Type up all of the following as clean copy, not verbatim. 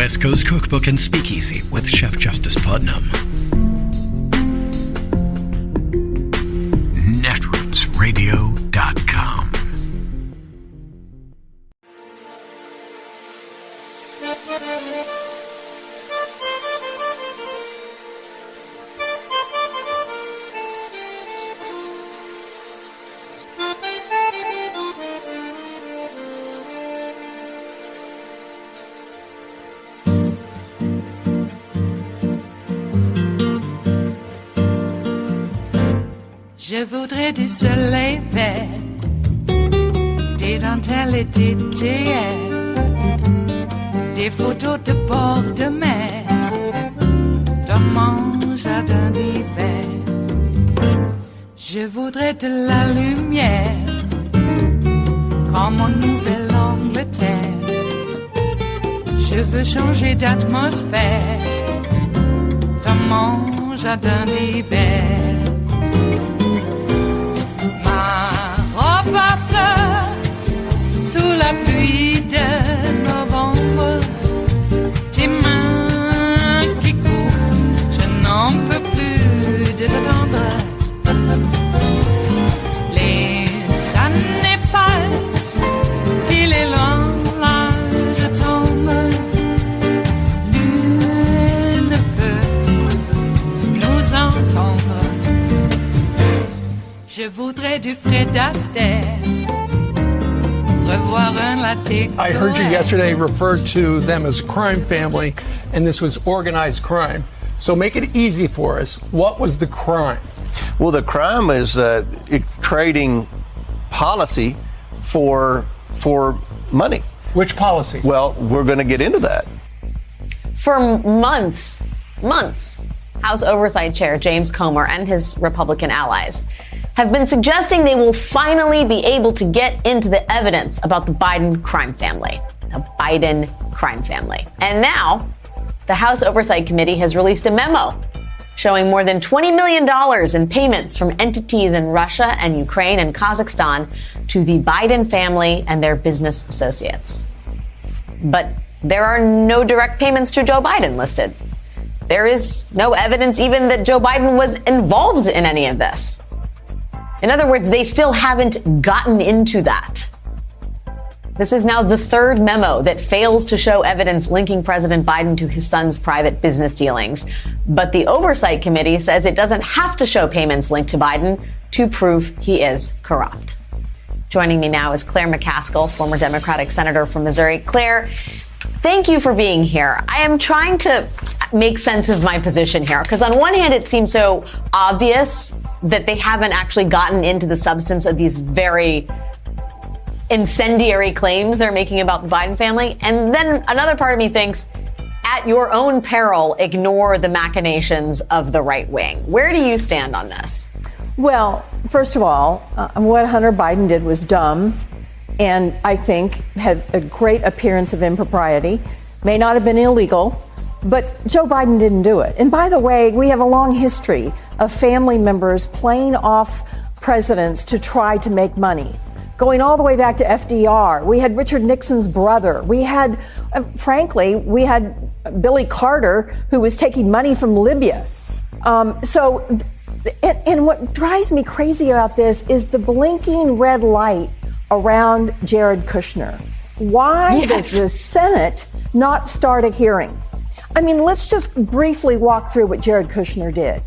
West Coast Cookbook and Speakeasy with Chef Justice Putnam. Netrootsradio.com. Je voudrais du soleil vert, des dentelles et des théières, des photos de bord de mer, dans mon jardin d'hiver. Je voudrais de la lumière, comme en Nouvelle-Angleterre. Je veux changer d'atmosphère, dans mon jardin d'hiver. Ma fleur sous la pluie de novembre, tes mains qui courent, je n'en peux plus de t'attendre. Les années passent, il est loin, là je tombe. Nul ne peut nous entendre. Je voudrais du Fred Astaire, revoir un latte. I heard you yesterday refer to them as a crime family, and this was organized crime. So make it easy for us. What was the crime? Well, the crime is trading policy for money. Which policy? Well, we're going to get into that. For months, House Oversight Chair James Comer and his Republican allies have been suggesting they will finally be able to get into the evidence about the Biden crime family. The Biden crime family. And now, the House Oversight Committee has released a memo showing more than $20 million in payments from entities in Russia and Ukraine and Kazakhstan to the Biden family and their business associates. But there are no direct payments to Joe Biden listed. There is no evidence even that Joe Biden was involved in any of this. In other words, they still haven't gotten into that. This is now the third memo that fails to show evidence linking President Biden to his son's private business dealings. But the Oversight Committee says it doesn't have to show payments linked to Biden to prove he is corrupt. Joining me now is Claire McCaskill, former Democratic senator from Missouri. Claire, thank you for being here. I am trying to make sense of my position here, because on one hand, it seems so obvious that they haven't actually gotten into the substance of these very incendiary claims they're making about the Biden family. And then another part of me thinks, at your own peril, ignore the machinations of the right wing. Where do you stand on this? Well, first of all, what Hunter Biden did was dumb, and I think had a great appearance of impropriety. May not have been illegal, but Joe Biden didn't do it. And by the way, we have a long history of family members playing off presidents to try to make money. Going all the way back to FDR, we had Richard Nixon's brother. We had, frankly, Billy Carter, who was taking money from Libya. And what drives me crazy about this is the blinking red light around Jared Kushner. Why does the Senate not start a hearing? I mean, let's just briefly walk through what Jared Kushner did.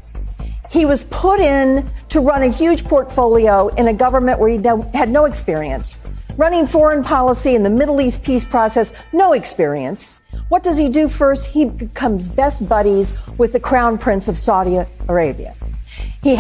He was put in to run a huge portfolio in a government where he had no experience. Running foreign policy in the Middle East peace process, no experience. What does he do first? He becomes best buddies with the Crown Prince of Saudi Arabia. He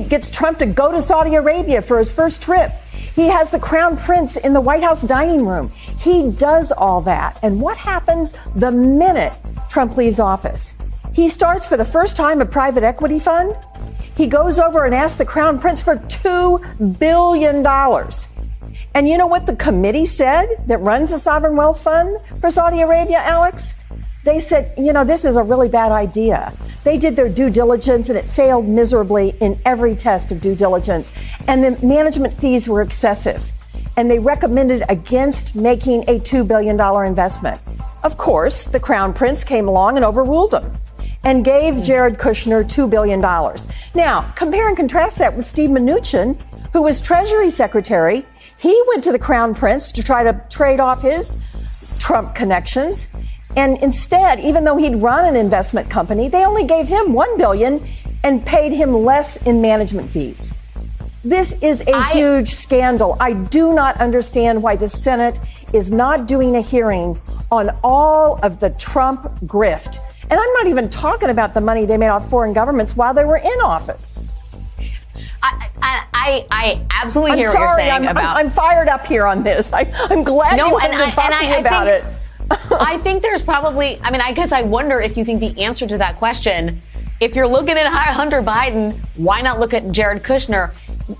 gets Trump to go to Saudi Arabia for his first trip. He has the Crown Prince in the White House dining room. He does all that. And what happens the minute Trump leaves office? He starts for the first time a private equity fund. He goes over and asks the Crown Prince for $2 billion. And you know what the committee said that runs the sovereign wealth fund for Saudi Arabia, Alex? They said, this is a really bad idea. They did their due diligence and it failed miserably in every test of due diligence. And the management fees were excessive. And they recommended against making a $2 billion investment. of course, the Crown Prince came along and overruled him and gave Jared Kushner $2 billion. Now, compare and contrast that with Steve Mnuchin, who was Treasury Secretary. He went to the Crown Prince to try to trade off his Trump connections. And instead, even though he'd run an investment company, they only gave him $1 billion and paid him less in management fees. This is a huge scandal. I do not understand why the Senate is not doing a hearing on all of the Trump grift. And I'm not even talking about the money they made off foreign governments while they were in office. I absolutely hear what you're saying about. I'm fired up here on this. I'm glad you wanted to talk to me about it. I think there's probably, I guess I wonder if you think the answer to that question, if you're looking at Hunter Biden, why not look at Jared Kushner?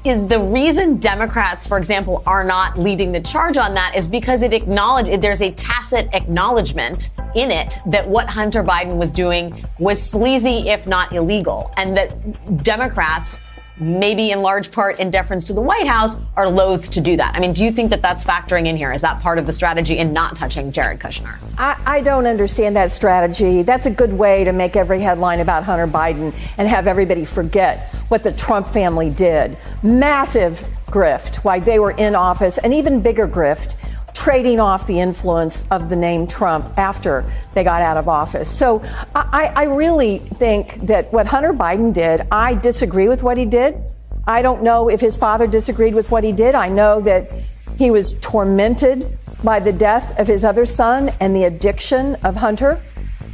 Is the reason Democrats, for example, are not leading the charge on that is because there's a tacit acknowledgement in it that what Hunter Biden was doing was sleazy, if not illegal, and that Democrats, maybe in large part in deference to the White House, are loath to do that. Do you think that that's factoring in here? Is that part of the strategy in not touching Jared Kushner? I don't understand that strategy. That's a good way to make every headline about Hunter Biden and have everybody forget what the Trump family did. Massive grift while they were in office, and even bigger grift, trading off the influence of the name Trump after they got out of office. So I really think that what Hunter Biden did, I disagree with what he did. I don't know if his father disagreed with what he did. I know that he was tormented by the death of his other son and the addiction of Hunter.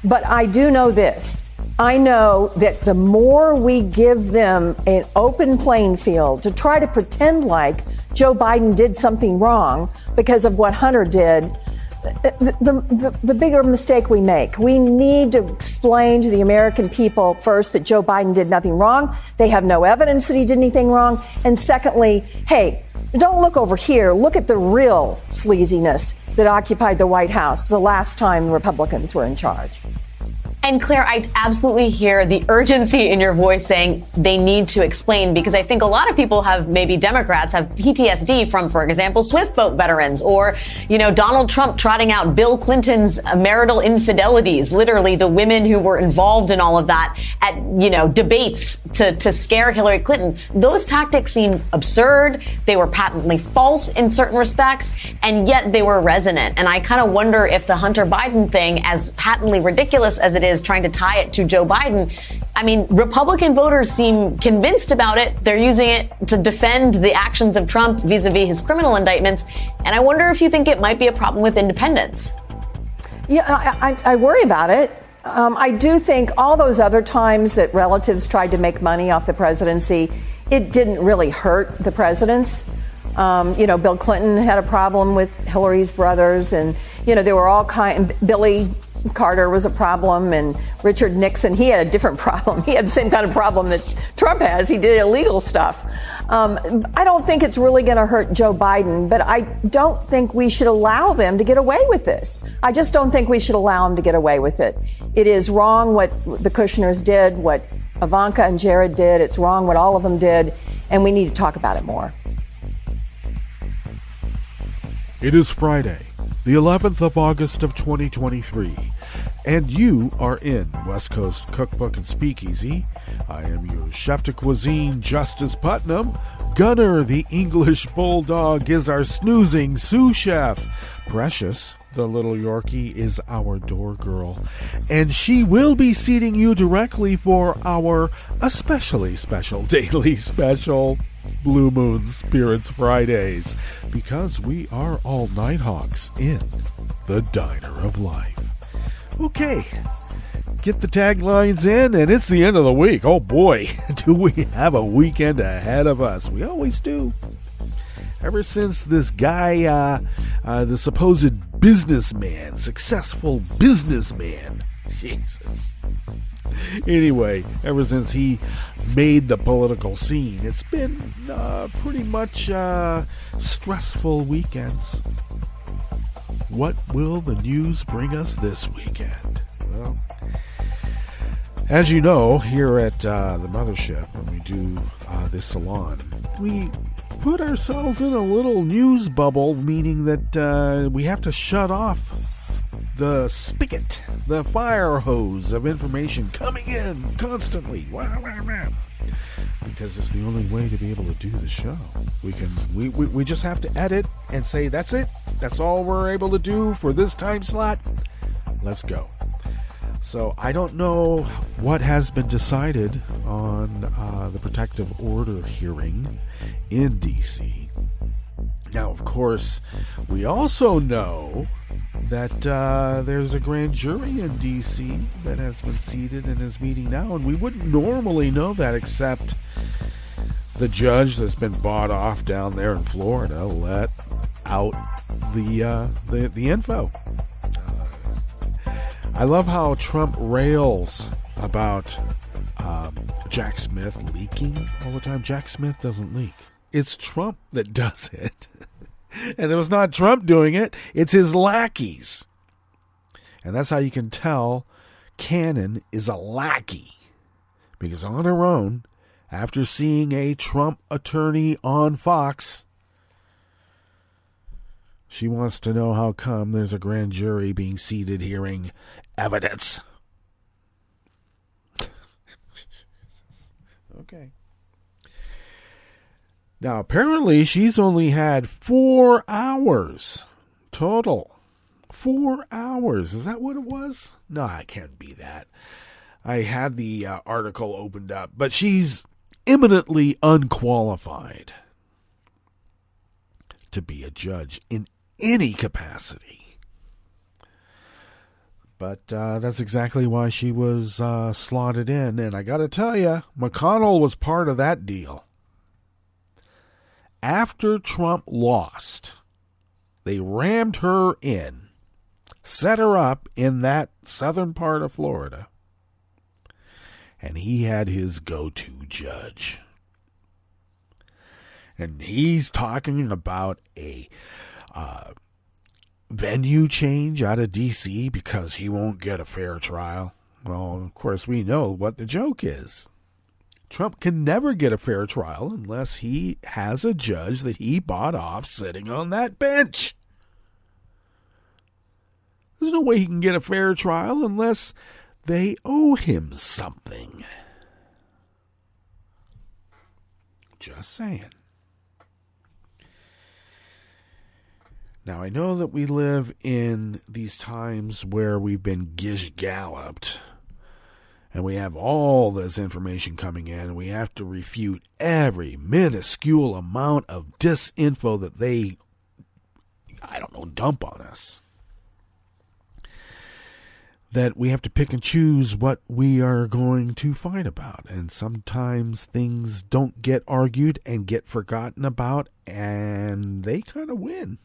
But I do know this. I know that the more we give them an open playing field to try to pretend like Joe Biden did something wrong because of what Hunter did, the bigger mistake we make. We need to explain to the American people, first, that Joe Biden did nothing wrong. They have no evidence that he did anything wrong. And secondly, hey, don't look over here. Look at the real sleaziness that occupied the White House the last time Republicans were in charge. And Claire, I absolutely hear the urgency in your voice saying they need to explain, because I think a lot of people maybe Democrats have PTSD from, for example, Swift boat veterans or, Donald Trump trotting out Bill Clinton's marital infidelities, literally the women who were involved in all of that at, debates to scare Hillary Clinton. Those tactics seem absurd. They were patently false in certain respects, and yet they were resonant. And I kind of wonder if the Hunter Biden thing, as patently ridiculous as it is, trying to tie it to Joe Biden, Republican voters seem convinced about it. They're using it to defend the actions of Trump vis-a-vis his criminal indictments. And I wonder if you think it might be a problem with independents. Yeah, I worry about it. I do think all those other times that relatives tried to make money off the presidency, it didn't really hurt the presidents. Bill Clinton had a problem with Hillary's brothers, and, there were all Billy Carter was a problem, and Richard Nixon, he had a different problem. He had the same kind of problem that Trump has. He did illegal stuff. I don't think it's really going to hurt Joe Biden, but I don't think we should allow them to get away with this. I just don't think we should allow them to get away with it. It is wrong what the Kushners did, what Ivanka and Jared did. It's wrong what all of them did, and we need to talk about it more. It is Friday, the 11th of August of 2023, and you are in West Coast Cookbook and Speakeasy. I am your chef de cuisine, Justice Putnam. Gunner, the English bulldog, is our snoozing sous chef. Precious, the little Yorkie, is our door girl, and she will be seating you directly for our especially special daily special, Blue Moon Spirits Fridays, because we are all Nighthawks in the Diner of Life. Okay, get the taglines in, and it's the end of the week. Oh boy, do we have a weekend ahead of us. We always do. Ever since this guy, the supposed businessman, successful businessman, Jesus. Anyway, ever since he made the political scene, it's been pretty much stressful weekends. What will the news bring us this weekend? Well, as you know, here at the Mothership, when we do this salon, we put ourselves in a little news bubble, meaning that we have to shut off the spigot, the fire hose of information coming in constantly. Because it's the only way to be able to do the show. We just have to edit and say, that's it. That's all we're able to do for this time slot. Let's go. So I don't know what has been decided on the protective order hearing in D.C. Now, of course, we also know that there's a grand jury in D.C. that has been seated and is meeting now, and we wouldn't normally know that except the judge that's been bought off down there in Florida let out the info. I love how Trump rails about Jack Smith leaking all the time. Jack Smith doesn't leak. It's Trump that does it. And it was not Trump doing it. It's his lackeys. And that's how you can tell Cannon is a lackey. Because on her own, after seeing a Trump attorney on Fox, she wants to know how come there's a grand jury being seated hearing evidence. Okay. Now, apparently, she's only had 4 hours total. 4 hours. Is that what it was? No, it can't be that. I had the article opened up, but she's eminently unqualified to be a judge in any capacity. But that's exactly why she was slotted in. And I got to tell you, McConnell was part of that deal. After Trump lost, they rammed her in, set her up in that southern part of Florida, and he had his go-to judge. And he's talking about a venue change out of D.C. because he won't get a fair trial. Well, of course, we know what the joke is. Trump can never get a fair trial unless he has a judge that he bought off sitting on that bench. There's no way he can get a fair trial unless they owe him something. Just saying. Now, I know that we live in these times where we've been gish-galloped, and we have all this information coming in, and we have to refute every minuscule amount of disinfo that they, dump on us. That we have to pick and choose what we are going to fight about. And sometimes things don't get argued and get forgotten about, and they kind of win.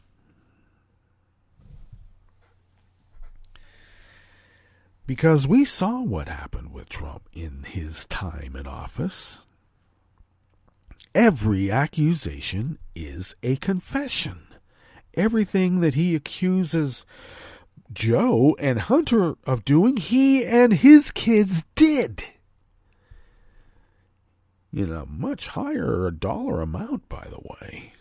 Because we saw what happened with Trump in his time in office. Every accusation is a confession. Everything that he accuses Joe and Hunter of doing, he and his kids did. In a much higher dollar amount, by the way.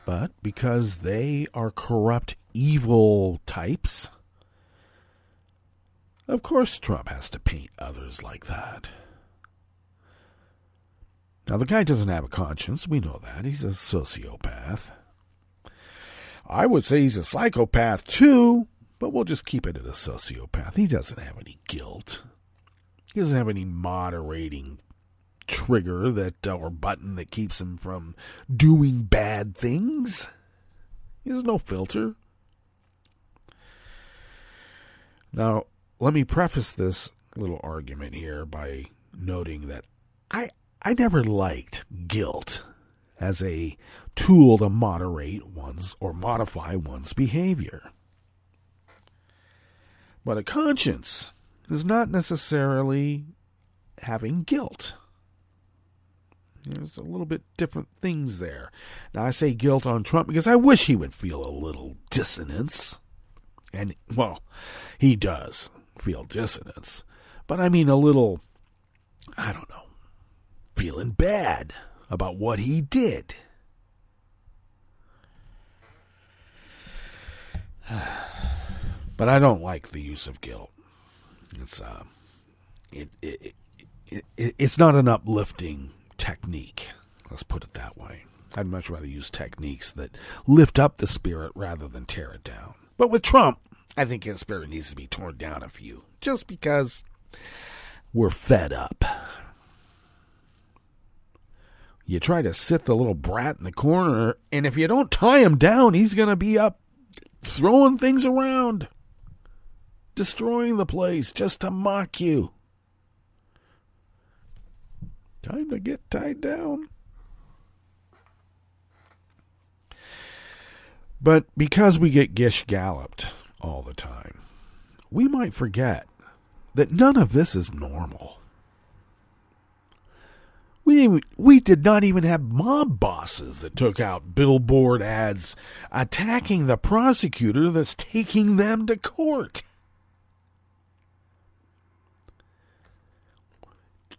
But because they are corrupt, evil types, of course Trump has to paint others like that. Now, the guy doesn't have a conscience. We know that. He's a sociopath. I would say he's a psychopath too, but we'll just keep it at a sociopath. He doesn't have any guilt. He doesn't have any moderating trigger that or button that keeps him from doing bad things. He has no filter. Now, let me preface this little argument here by noting that I never liked guilt as a tool to moderate one's or modify one's behavior. But a conscience is not necessarily having guilt. There's a little bit different things there. Now, I say guilt on Trump because I wish he would feel a little dissonance. And, well, he does feel dissonance. But I mean a little, feeling bad about what he did. But I don't like the use of guilt. It's not an uplifting technique. Let's put it that way. I'd much rather use techniques that lift up the spirit rather than tear it down. But with Trump, I think his spirit needs to be torn down a few, just because we're fed up. You try to sit the little brat in the corner, and if you don't tie him down, he's going to be up throwing things around, destroying the place just to mock you. Time to get tied down. But because we get gish-galloped all the time, we might forget that none of this is normal. We did not even have mob bosses that took out billboard ads attacking the prosecutor that's taking them to court.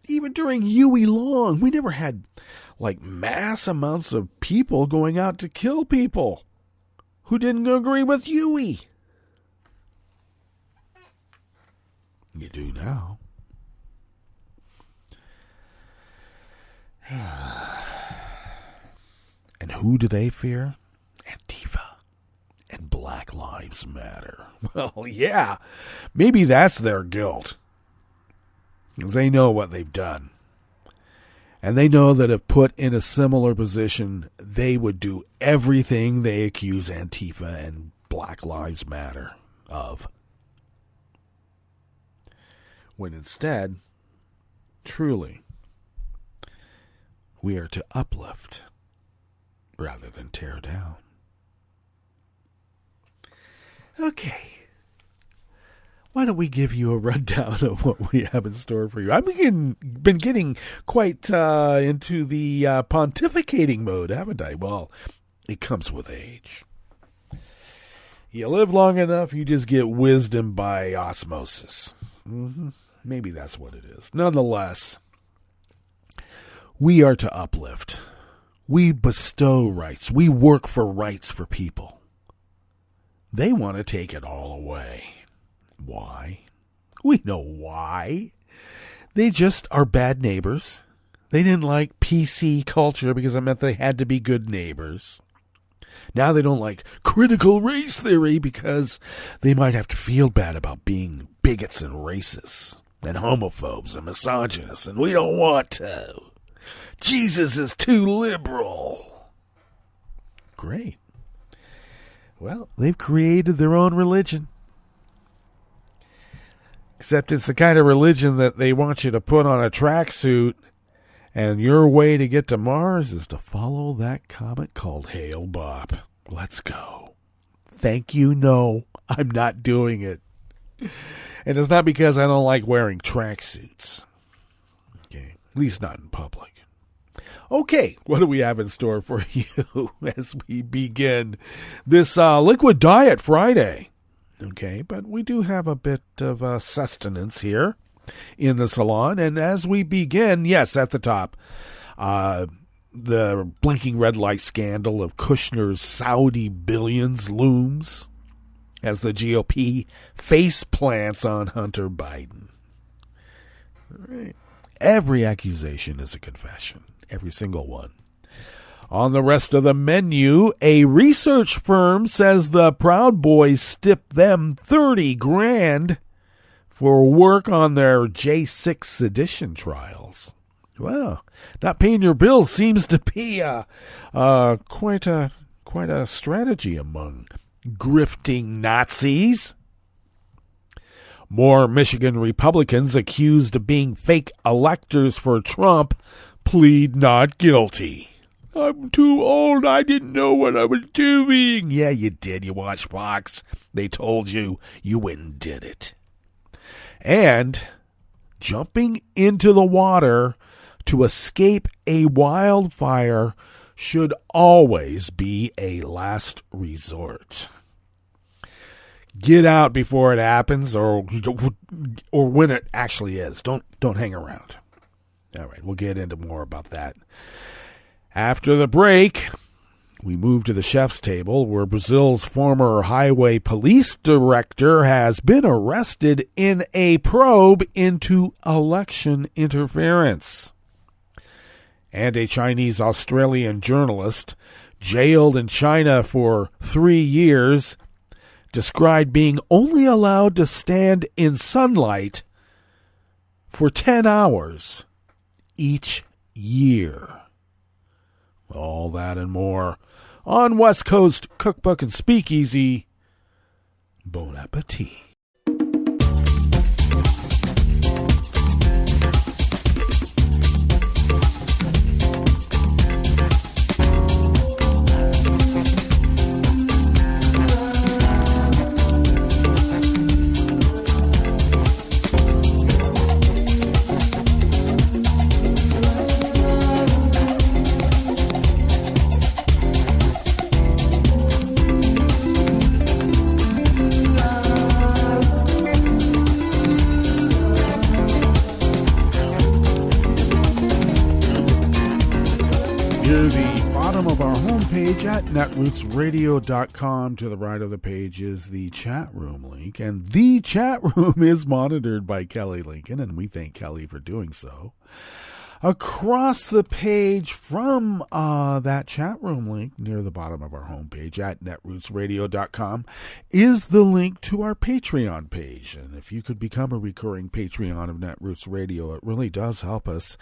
Even during Huey Long, we never had mass amounts of people going out to kill people who didn't agree with Huey. You do now. And who do they fear? Antifa and Black Lives Matter. Well, yeah, maybe that's their guilt. Because they know what they've done. And they know that if put in a similar position, they would do everything they accuse Antifa and Black Lives Matter of. When instead, truly, we are to uplift rather than tear down. Okay. Why don't we give you a rundown of what we have in store for you? I've been getting quite into the pontificating mode, haven't I? Well, it comes with age. You live long enough, you just get wisdom by osmosis. Maybe that's what it is. Nonetheless, we are to uplift. We bestow rights. We work for rights for people. They want to take it all away. Why? We know why. They just are bad neighbors. They didn't like PC culture because it meant they had to be good neighbors. Now they don't like critical race theory because they might have to feel bad about being bigots and racists and homophobes and misogynists, and we don't want to. Jesus is too liberal. Great. Well, they've created their own religion. Except it's the kind of religion that they want you to put on a tracksuit, and your way to get to Mars is to follow that comet called Hale-Bopp. Let's go. Thank you, no, I'm not doing it. And it's not because I don't like wearing tracksuits. Okay, at least not in public. Okay, what do we have in store for you as we begin this Liquid Diet Friday? Okay, but we do have a bit of sustenance here in the salon. And as we begin, yes, at the top, the blinking red light scandal of Kushner's Saudi billions looms as the GOP face plants on Hunter Biden. All right. Every accusation is a confession, every single one. On the rest of the menu, a research firm says the Proud Boys stipped them $30,000 for work on their J6 sedition trials. Well, not paying your bills seems to be quite a strategy among grifting Nazis. More Michigan Republicans accused of being fake electors for Trump plead not guilty. I'm too old. I didn't know what I was doing. Yeah, you did. You watched Fox. They told you. You went and did it. And jumping into the water to escape a wildfire should always be a last resort. Get out before it happens, or when it actually is. Don't hang around. All right, we'll get into more about that after the break. We move to the chef's table, where Brazil's former highway police director has been arrested in a probe into election interference. And a Chinese-Australian journalist jailed in China for 3 years, described being only allowed to stand in sunlight for 10 hours each year. All that and more on West Coast Cookbook and Speakeasy. Bon appetit. Near the bottom of our homepage at netrootsradio.com, to the right of the page is the chat room link, and the chat room is monitored by Kelly Lincoln, and we thank Kelly for doing so. Across the page from that chat room link near the bottom of our homepage at netrootsradio.com is the link to our Patreon page. And if you could become a recurring Patreon of Netroots Radio, it really does help us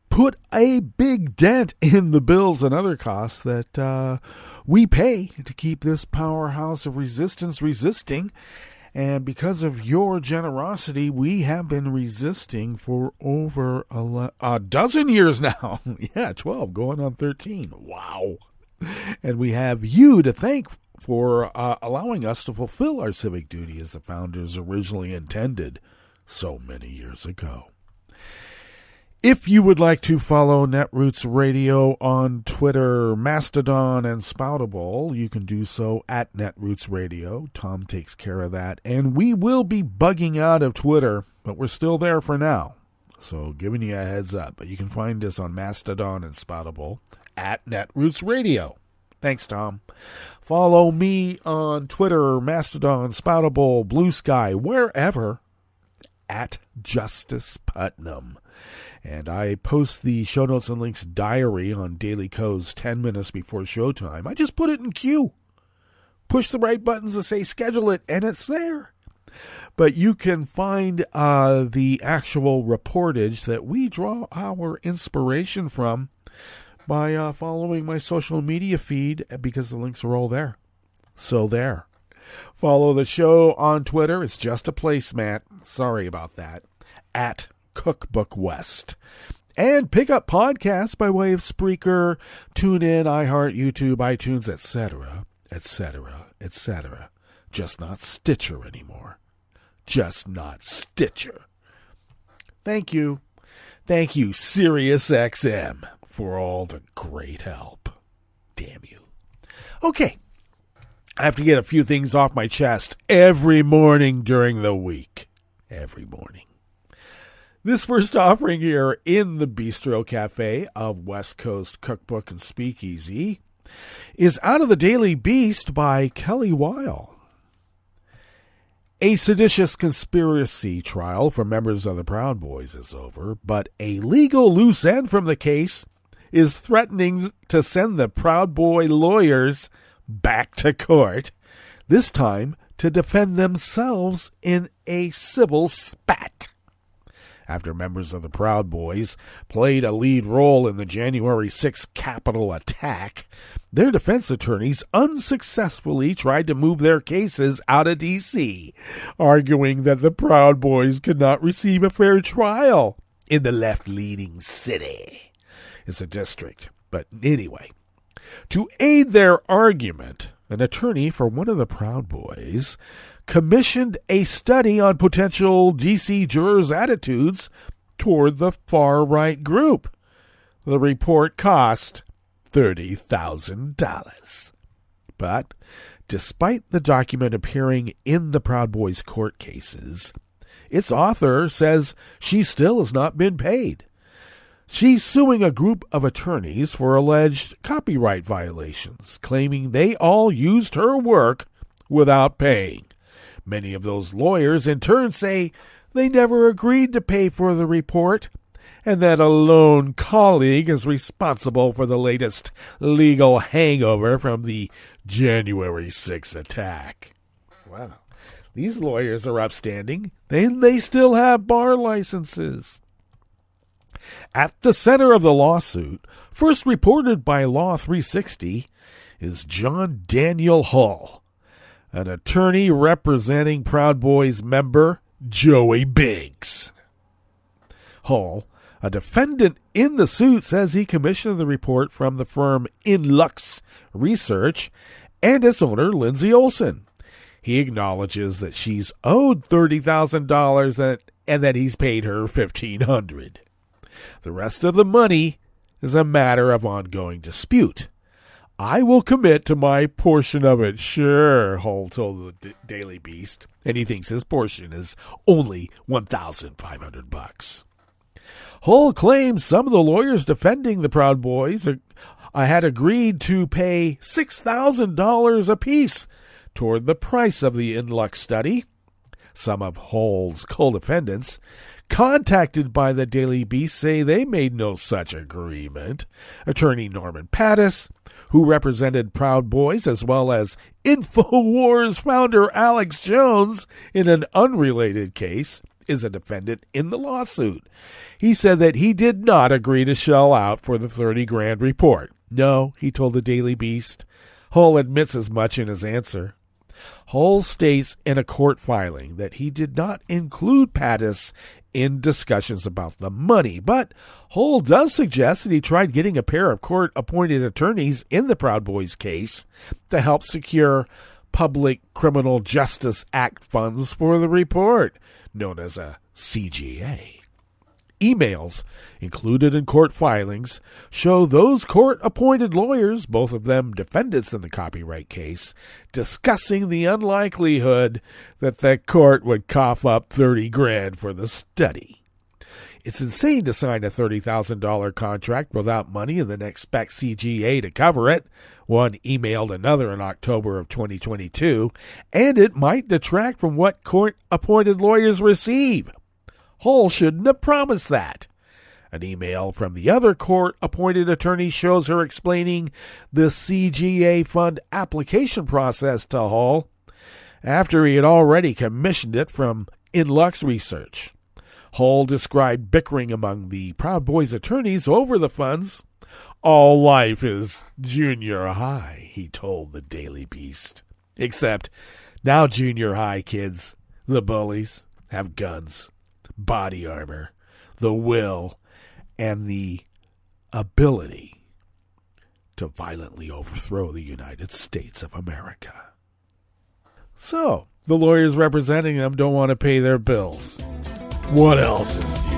put a big dent in the bills and other costs that we pay to keep this powerhouse of resistance resisting. And because of your generosity, we have been resisting for over a dozen years now. Yeah, 12, going on 13. Wow. And we have you to thank for allowing us to fulfill our civic duty as the founders originally intended so many years ago. If you would like to follow Netroots Radio on Twitter, Mastodon, and Spoutable, you can do so at Netroots Radio. Tom takes care of that. And we will be bugging out of Twitter, but we're still there for now. So giving you a heads up. But you can find us on Mastodon and Spoutable at Netroots Radio. Thanks, Tom. Follow me on Twitter, Mastodon, Spoutable, Blue Sky, wherever, at Justice Putnam. And I post the show notes and links diary on Daily Co's 10 minutes before showtime. I just put it in queue. Push the right buttons to say schedule it, and it's there. But you can find the actual reportage that we draw our inspiration from by following my social media feed, because the links are all there. So there. Follow the show on Twitter. It's just a placemat. Sorry about that. At Cookbook West. And pick up podcasts by way of Spreaker, TuneIn, iHeart, YouTube, iTunes, etc., etc., etc. Just not Stitcher anymore. Just not Stitcher. Thank you. Thank you, SiriusXM, for all the great help. Damn you. Okay. I have to get a few things off my chest every morning during the week. Every morning. This first offering here in the Bistro Cafe of West Coast Cookbook and Speakeasy is Out of the Daily Beast by Kelly Weil. A seditious conspiracy trial for members of the Proud Boys is over, but a legal loose end from the case is threatening to send the Proud Boy lawyers back to court, this time to defend themselves in a civil spat. After members of the Proud Boys played a lead role in the January 6th Capitol attack, their defense attorneys unsuccessfully tried to move their cases out of D.C., arguing that the Proud Boys could not receive a fair trial in the left-leaning city. It's a district. But anyway, to aid their argument, an attorney for one of the Proud Boys commissioned a study on potential D.C. jurors' attitudes toward the far-right group. The report cost $30,000. But despite the document appearing in the Proud Boys court cases, its author says she still has not been paid. She's suing a group of attorneys for alleged copyright violations, claiming they all used her work without paying. Many of those lawyers in turn say they never agreed to pay for the report, and that a lone colleague is responsible for the latest legal hangover from the January 6th attack. Wow. These lawyers are upstanding, and they still have bar licenses. At the center of the lawsuit, first reported by Law 360, is John Daniel Hull, an attorney representing Proud Boys member Joey Biggs. Hull, a defendant in the suit, says he commissioned the report from the firm Inlux Research and its owner, Lindsay Olson. He acknowledges that she's owed $30,000 and that he's paid her $1,500. The rest of the money is a matter of ongoing dispute. I will commit to my portion of it, sure, Hull told the Daily Beast, and he thinks his portion is only $1,500. Hull claims some of the lawyers defending the Proud Boys had agreed to pay $6,000 apiece toward the price of the Inlux study. Some of Hull's co-defendants, contacted by the Daily Beast, say they made no such agreement. Attorney Norman Pattis, who represented Proud Boys, as well as InfoWars founder Alex Jones in an unrelated case, is a defendant in the lawsuit. He said that he did not agree to shell out for the $30,000 report. No, he told the Daily Beast. Hull admits as much in his answer. Hull states in a court filing that he did not include Pattis in discussions about the money, but Hull does suggest that he tried getting a pair of court-appointed attorneys in the Proud Boys case to help secure Public Criminal Justice Act funds for the report, known as a CGA. Emails included in court filings show those court-appointed lawyers, both of them defendants in the copyright case, discussing the unlikelihood that the court would cough up $30,000 for the study. It's insane to sign a $30,000 contract without money and then expect CGA to cover it. One emailed another in October of 2022, and it might detract from what court-appointed lawyers receive. Hull shouldn't have promised that. An email from the other court-appointed attorney shows her explaining the CGA fund application process to Hull after he had already commissioned it from Inlux Research. Hull described bickering among the Proud Boys attorneys over the funds. All life is junior high, he told the Daily Beast. Except now junior high kids, the bullies, have guns, body armor, the will, and the ability to violently overthrow the United States of America. So, the lawyers representing them don't want to pay their bills. What else is new?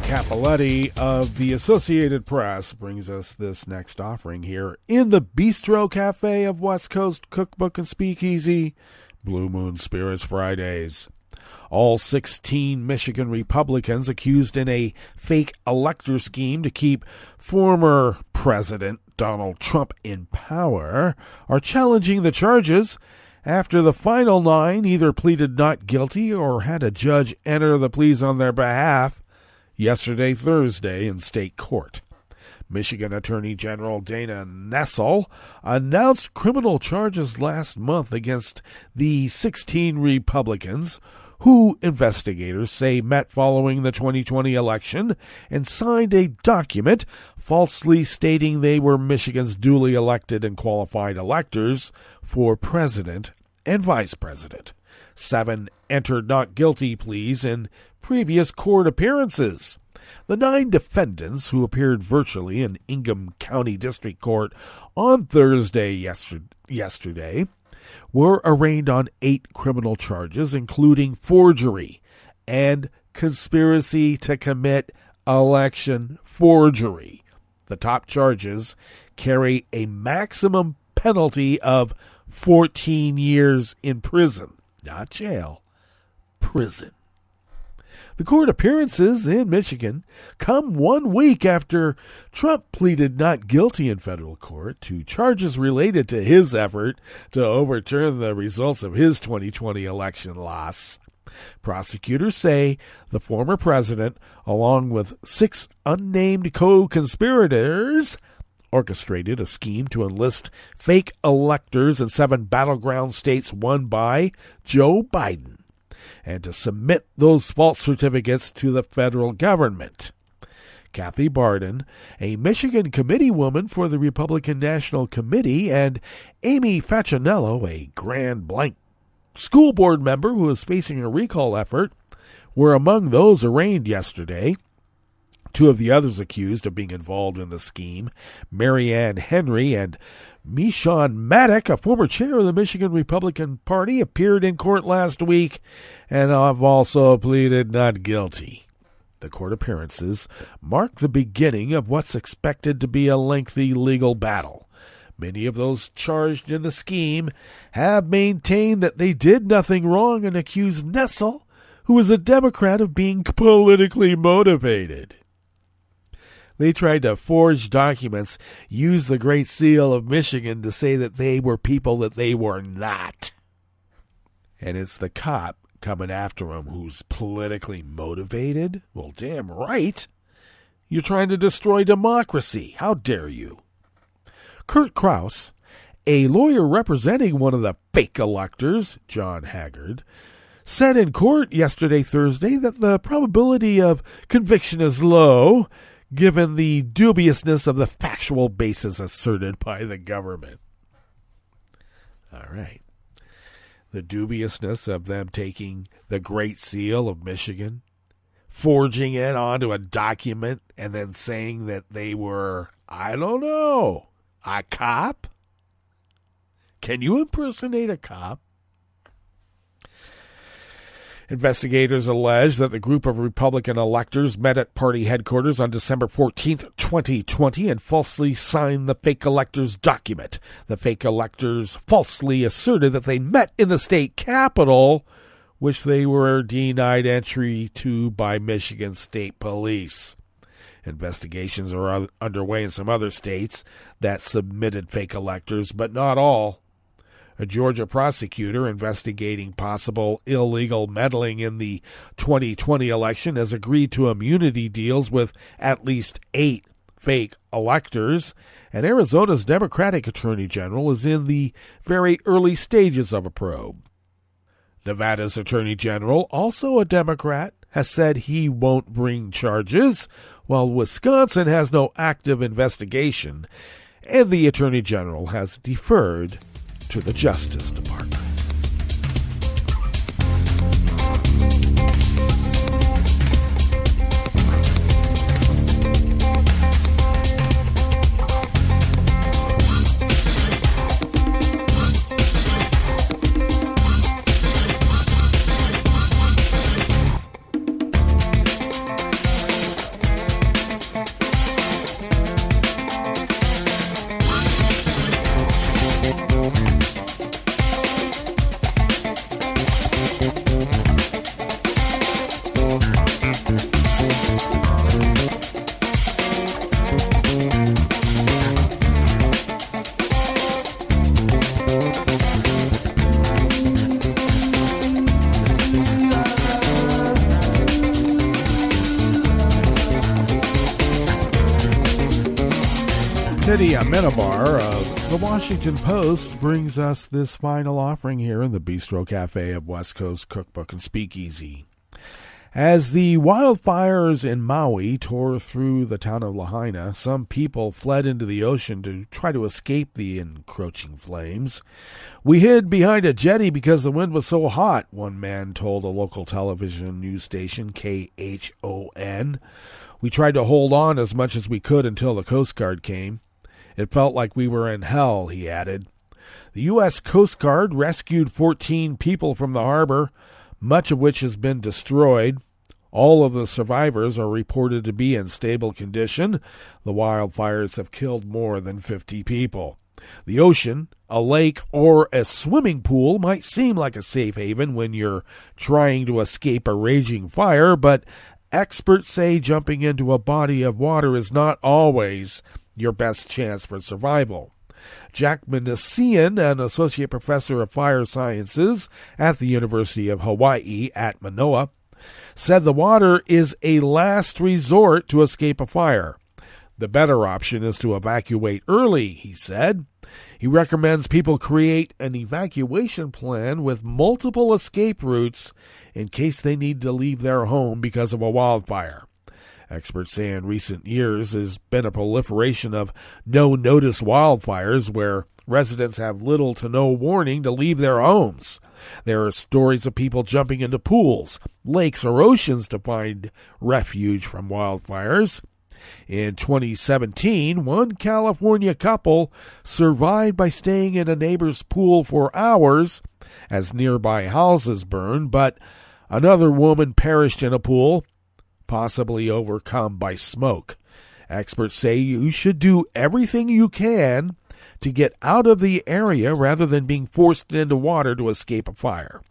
Capoletti of the Associated Press brings us this next offering here in the Bistro Cafe of West Coast Cookbook and Speakeasy, Blue Moon Spirits Fridays. All 16 Michigan Republicans accused in a fake elector scheme to keep former President Donald Trump in power are challenging the charges after the final 9 either pleaded not guilty or had a judge enter the pleas on their behalf yesterday, Thursday, in state court. Michigan Attorney General Dana Nessel announced criminal charges last month against the 16 Republicans who investigators say met following the 2020 election and signed a document falsely stating they were Michigan's duly elected and qualified electors for president and vice president. 7 entered not guilty pleas in previous court appearances. The 9 defendants who appeared virtually in Ingham County District Court on Thursday yesterday were arraigned on 8 criminal charges, including forgery and conspiracy to commit election forgery. The top charges carry a maximum penalty of 14 years in prison. Not jail, prison. The court appearances in Michigan come 1 week after Trump pleaded not guilty in federal court to charges related to his effort to overturn the results of his 2020 election loss. Prosecutors say the former president, along with 6 unnamed co-conspirators, orchestrated a scheme to enlist fake electors in 7 battleground states won by Joe Biden, and to submit those false certificates to the federal government. Kathy Barden, a Michigan committee woman for the Republican National Committee, and Amy Facinello, a Grand Blanc school board member who is facing a recall effort, were among those arraigned yesterday. 2 of the others accused of being involved in the scheme, Marianne Henry and Meshawn Maddock, a former chair of the Michigan Republican Party, appeared in court last week and have also pleaded not guilty. The court appearances mark the beginning of what's expected to be a lengthy legal battle. Many of those charged in the scheme have maintained that they did nothing wrong and accused Nessel, who is a Democrat, of being politically motivated. They tried to forge documents, use the Great Seal of Michigan to say that they were people that they were not. And it's the cop coming after him who's politically motivated? Well, damn right. You're trying to destroy democracy. How dare you? Kurt Krause, a lawyer representing one of the fake electors, John Haggard, said in court yesterday, Thursday, that the probability of conviction is low, given the dubiousness of the factual basis asserted by the government. All right. The dubiousness of them taking the Great Seal of Michigan, forging it onto a document, and then saying that they were, I don't know, a cop? Can you impersonate a cop? Investigators allege that the group of Republican electors met at party headquarters on December 14th, 2020, and falsely signed the fake electors document. The fake electors falsely asserted that they met in the state capitol, which they were denied entry to by Michigan State Police. Investigations are underway in some other states that submitted fake electors, but not all. A Georgia prosecutor investigating possible illegal meddling in the 2020 election has agreed to immunity deals with at least 8 fake electors, and Arizona's Democratic Attorney General is in the very early stages of a probe. Nevada's Attorney General, also a Democrat, has said he won't bring charges, while Wisconsin has no active investigation, and the Attorney General has deferred to the Justice Department. Teddy Amenabar of the Washington Post brings us this final offering here in the Bistro Cafe of West Coast Cookbook and Speakeasy. As the wildfires in Maui tore through the town of Lahaina, some people fled into the ocean to try to escape the encroaching flames. "We hid behind a jetty because the wind was so hot," one man told a local television news station, KHON. We tried to hold on as much as we could until the Coast Guard came. It felt like we were in hell, he added. The U.S. Coast Guard rescued 14 people from the harbor, much of which has been destroyed. All of the survivors are reported to be in stable condition. The wildfires have killed more than 50 people. The ocean, a lake, or a swimming pool might seem like a safe haven when you're trying to escape a raging fire, but experts say jumping into a body of water is not always your best chance for survival. Jack Manessian, an associate professor of fire sciences at the University of Hawaii at Manoa, said the water is a last resort to escape a fire. The better option is to evacuate early, he said. He recommends people create an evacuation plan with multiple escape routes in case they need to leave their home because of a wildfire. Experts say in recent years there's been a proliferation of no-notice wildfires where residents have little to no warning to leave their homes. There are stories of people jumping into pools, lakes, or oceans to find refuge from wildfires. In 2017, one California couple survived by staying in a neighbor's pool for hours as nearby houses burned, but another woman perished in a pool, possibly overcome by smoke. Experts say you should do everything you can to get out of the area rather than being forced into water to escape a fire.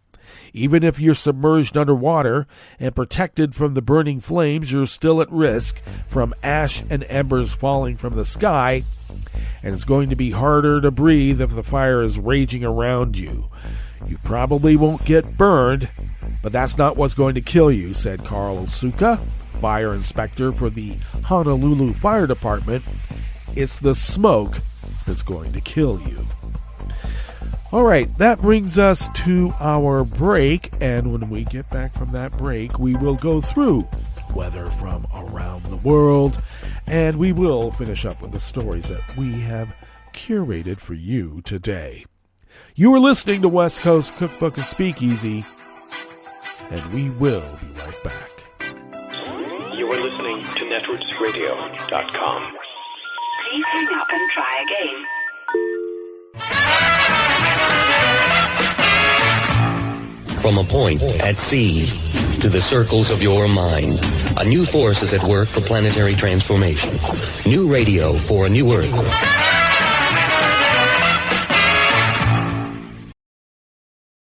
Even if you're submerged underwater and protected from the burning flames, you're still at risk from ash and embers falling from the sky, and it's going to be harder to breathe if the fire is raging around you. You probably won't get burned, but that's not what's going to kill you, said Carl Otsuka, fire inspector for the Honolulu Fire Department. It's the smoke that's going to kill you. All right, that brings us to our break, and when we get back from that break, we will go through weather from around the world, and we will finish up with the stories that we have curated for you today. You are listening to West Coast Cookbook and Speakeasy, and we will be right back. You are listening to netrootsradio.com. Please hang up and try again. From a point at sea to the circles of your mind, a new force is at work for planetary transformation. New radio for a new Earth.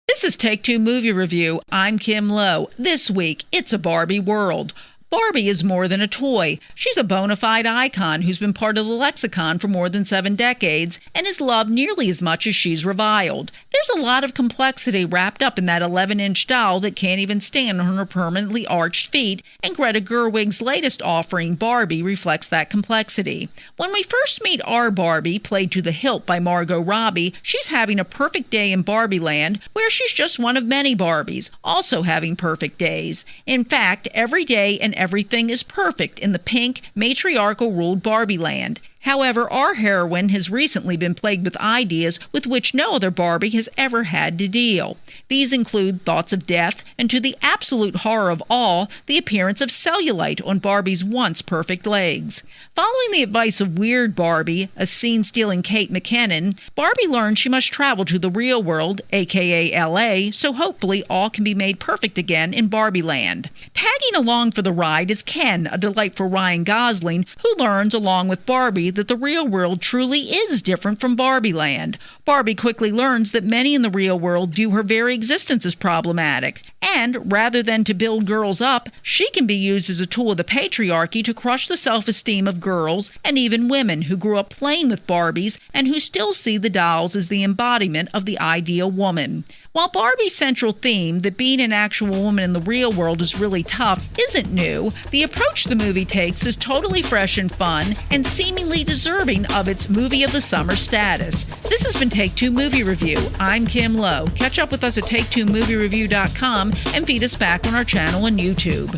This is Take Two Movie Review. I'm Kim Lowe. This week, it's a Barbie world. Barbie is more than a toy. She's a bona fide icon who's been part of the lexicon for more than 7 decades and is loved nearly as much as she's reviled. There's a lot of complexity wrapped up in that 11-inch doll that can't even stand on her permanently arched feet, and Greta Gerwig's latest offering, Barbie, reflects that complexity. When we first meet our Barbie, played to the hilt by Margot Robbie, she's having a perfect day in Barbie Land, where she's just one of many Barbies, also having perfect days. In fact, every day and everything is perfect in the pink, matriarchal-ruled Barbie Land. However, our heroine has recently been plagued with ideas with which no other Barbie has ever had to deal. These include thoughts of death, and to the absolute horror of all, the appearance of cellulite on Barbie's once perfect legs. Following the advice of Weird Barbie, a scene-stealing Kate McKinnon, Barbie learns she must travel to the real world, aka LA, so hopefully all can be made perfect again in Barbie Land. Tagging along for the ride is Ken, a delightful Ryan Gosling, who learns along with Barbie that the real world truly is different from Barbie Land. Barbie quickly learns that many in the real world view her very existence as problematic, and rather than to build girls up, she can be used as a tool of the patriarchy to crush the self-esteem of girls and even women who grew up playing with Barbies and who still see the dolls as the embodiment of the ideal woman. While Barbie's central theme, that being an actual woman in the real world is really tough, isn't new, the approach the movie takes is totally fresh and fun and seemingly deserving of its Movie of the Summer status. This has been Take Two Movie Review. I'm Kim Lowe. Catch up with us at TakeTwoMovieReview.com and feed us back on our channel on YouTube.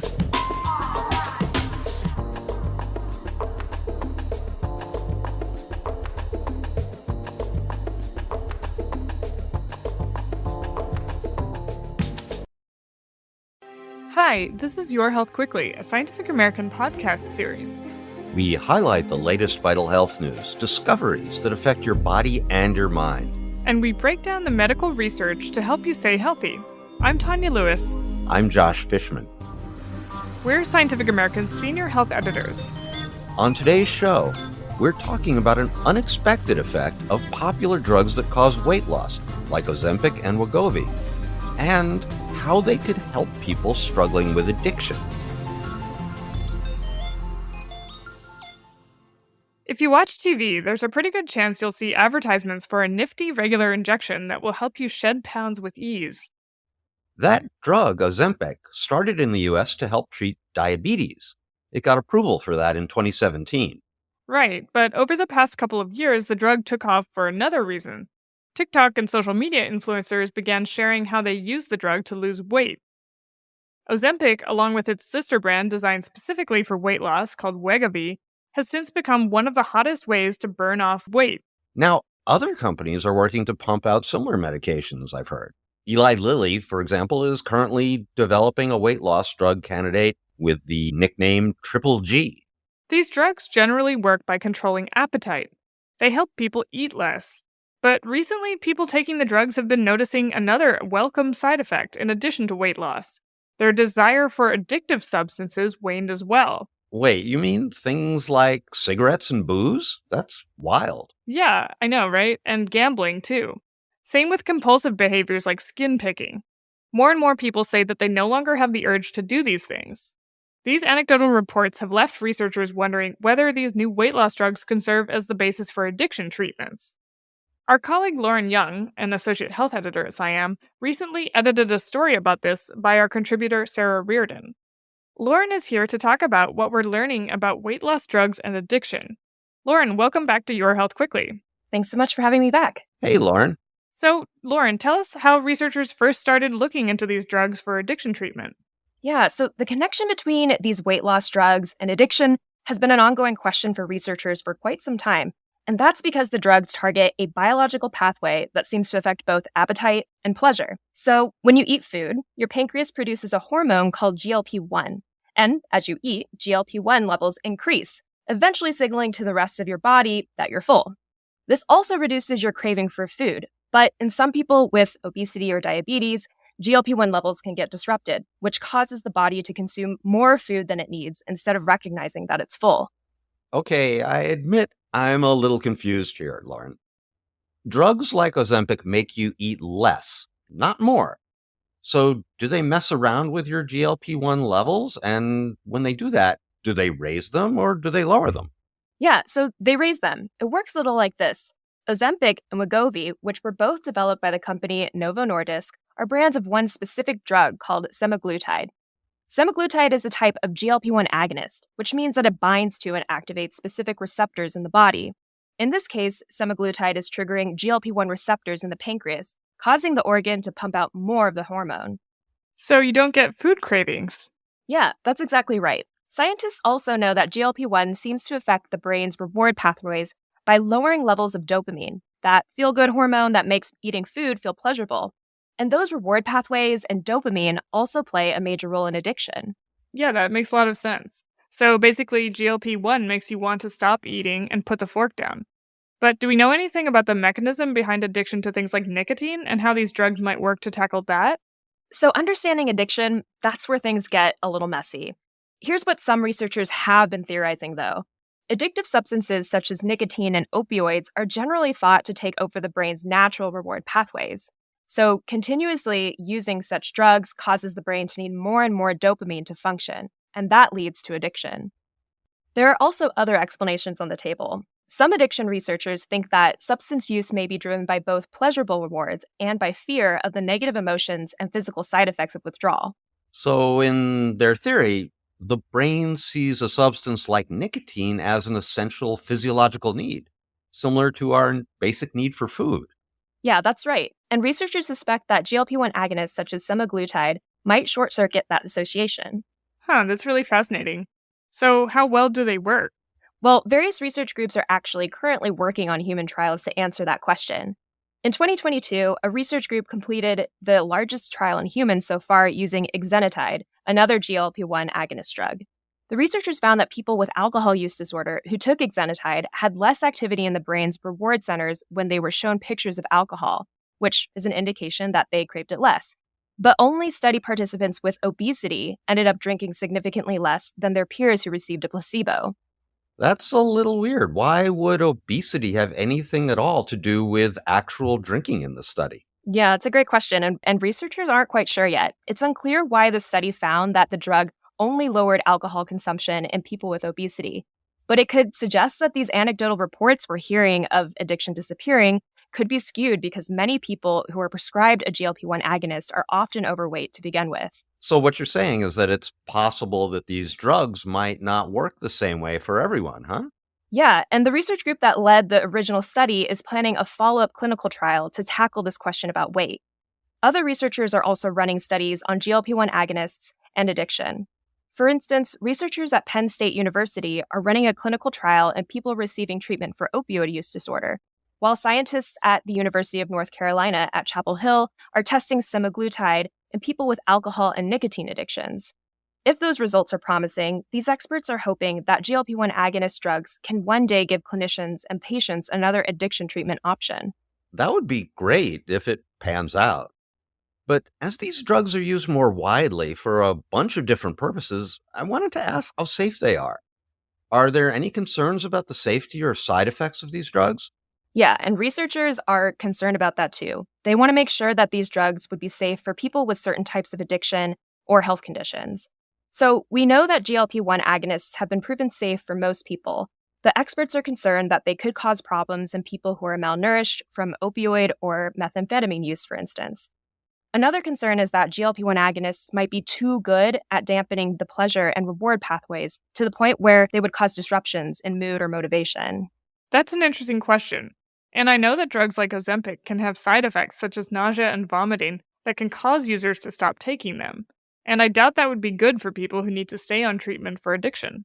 Hi, this is Your Health Quickly, a Scientific American podcast series. We highlight the latest vital health news, discoveries that affect your body and your mind. And we break down the medical research to help you stay healthy. I'm Tanya Lewis. I'm Josh Fishman. We're Scientific American's senior health editors. On today's show, we're talking about an unexpected effect of popular drugs that cause weight loss, like Ozempic and Wegovy, and how they could help people struggling with addiction. If you watch TV, there's a pretty good chance you'll see advertisements for a nifty regular injection that will help you shed pounds with ease. That drug, Ozempic, started in the U.S. to help treat diabetes. It got approval for that in 2017. Right, but over the past couple of years, the drug took off for another reason. TikTok and social media influencers began sharing how they use the drug to lose weight. Ozempic, along with its sister brand designed specifically for weight loss called Wegovy, has since become one of the hottest ways to burn off weight. Now, other companies are working to pump out similar medications, I've heard. Eli Lilly, for example, is currently developing a weight loss drug candidate with the nickname Triple G. These drugs generally work by controlling appetite. They help people eat less. But recently, people taking the drugs have been noticing another welcome side effect in addition to weight loss. Their desire for addictive substances waned as well. Wait, you mean things like cigarettes and booze? That's wild. Yeah, I know, right? And gambling, too. Same with compulsive behaviors like skin picking. More and more people say that they no longer have the urge to do these things. These anecdotal reports have left researchers wondering whether these new weight loss drugs can serve as the basis for addiction treatments. Our colleague Lauren Young, an associate health editor at SciAm, recently edited a story about this by our contributor Sarah Reardon. Lauren is here to talk about what we're learning about weight loss drugs and addiction. Lauren, welcome back to Your Health Quickly. Thanks so much for having me back. Hey, Lauren. So, Lauren, tell us how researchers first started looking into these drugs for addiction treatment. Yeah, so the connection between these weight loss drugs and addiction has been an ongoing question for researchers for quite some time. And that's because the drugs target a biological pathway that seems to affect both appetite and pleasure. So when you eat food, your pancreas produces a hormone called GLP-1. And as you eat, GLP-1 levels increase, eventually signaling to the rest of your body that you're full. This also reduces your craving for food. But in some people with obesity or diabetes, GLP-1 levels can get disrupted, which causes the body to consume more food than it needs instead of recognizing that it's full. Okay, I admit I'm a little confused here, Lauren. Drugs like Ozempic make you eat less, not more. So do they mess around with your GLP-1 levels? And when they do that, do they raise them or do they lower them? Yeah, so they raise them. It works a little like this. Ozempic and Wegovy, which were both developed by the company Novo Nordisk, are brands of one specific drug called semaglutide. Semaglutide is a type of GLP-1 agonist, which means that it binds to and activates specific receptors in the body. In this case, semaglutide is triggering GLP-1 receptors in the pancreas, causing the organ to pump out more of the hormone. So you don't get food cravings. Yeah, that's exactly right. Scientists also know that GLP-1 seems to affect the brain's reward pathways by lowering levels of dopamine, that feel-good hormone that makes eating food feel pleasurable. And those reward pathways and dopamine also play a major role in addiction. Yeah, that makes a lot of sense. So basically, GLP-1 makes you want to stop eating and put the fork down. But do we know anything about the mechanism behind addiction to things like nicotine and how these drugs might work to tackle that? So understanding addiction, that's where things get a little messy. Here's what some researchers have been theorizing, though. Addictive substances such as nicotine and opioids are generally thought to take over the brain's natural reward pathways. So continuously using such drugs causes the brain to need more and more dopamine to function, and that leads to addiction. There are also other explanations on the table. Some addiction researchers think that substance use may be driven by both pleasurable rewards and by fear of the negative emotions and physical side effects of withdrawal. So in their theory, the brain sees a substance like nicotine as an essential physiological need, similar to our basic need for food. Yeah, that's right. And researchers suspect that GLP-1 agonists such as semaglutide might short-circuit that association. Huh, that's really fascinating. So how well do they work? Well, various research groups are actually currently working on human trials to answer that question. In 2022, a research group completed the largest trial in humans so far using exenatide, another GLP-1 agonist drug. The researchers found that people with alcohol use disorder who took exenatide had less activity in the brain's reward centers when they were shown pictures of alcohol, which is an indication that they craved it less. But only study participants with obesity ended up drinking significantly less than their peers who received a placebo. That's a little weird. Why would obesity have anything at all to do with actual drinking in the study? Yeah, it's a great question, and researchers aren't quite sure yet. It's unclear why the study found that the drug only lowered alcohol consumption in people with obesity. But it could suggest that these anecdotal reports we're hearing of addiction disappearing could be skewed because many people who are prescribed a GLP-1 agonist are often overweight to begin with. So what you're saying is that it's possible that these drugs might not work the same way for everyone, huh? Yeah, and the research group that led the original study is planning a follow-up clinical trial to tackle this question about weight. Other researchers are also running studies on GLP-1 agonists and addiction. For instance, researchers at Penn State University are running a clinical trial in people receiving treatment for opioid use disorder, while scientists at the University of North Carolina at Chapel Hill are testing semaglutide in people with alcohol and nicotine addictions. If those results are promising, these experts are hoping that GLP-1 agonist drugs can one day give clinicians and patients another addiction treatment option. That would be great if it pans out. But as these drugs are used more widely for a bunch of different purposes, I wanted to ask how safe they are. Are there any concerns about the safety or side effects of these drugs? Yeah, and researchers are concerned about that too. They want to make sure that these drugs would be safe for people with certain types of addiction or health conditions. So we know that GLP-1 agonists have been proven safe for most people, but experts are concerned that they could cause problems in people who are malnourished from opioid or methamphetamine use, for instance. Another concern is that GLP-1 agonists might be too good at dampening the pleasure and reward pathways to the point where they would cause disruptions in mood or motivation. That's an interesting question. And I know that drugs like Ozempic can have side effects such as nausea and vomiting that can cause users to stop taking them. And I doubt that would be good for people who need to stay on treatment for addiction.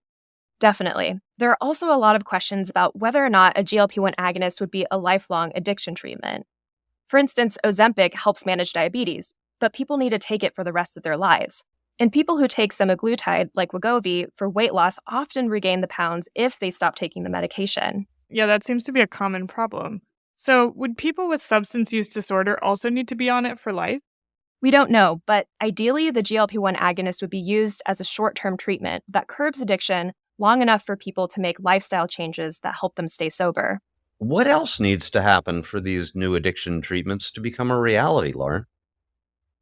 Definitely. There are also a lot of questions about whether or not a GLP-1 agonist would be a lifelong addiction treatment. For instance, Ozempic helps manage diabetes, but people need to take it for the rest of their lives. And people who take semaglutide, like Wegovy, for weight loss often regain the pounds if they stop taking the medication. Yeah, that seems to be a common problem. So, would people with substance use disorder also need to be on it for life? We don't know, but ideally, the GLP-1 agonist would be used as a short-term treatment that curbs addiction long enough for people to make lifestyle changes that help them stay sober. What else needs to happen for these new addiction treatments to become a reality, Lauren?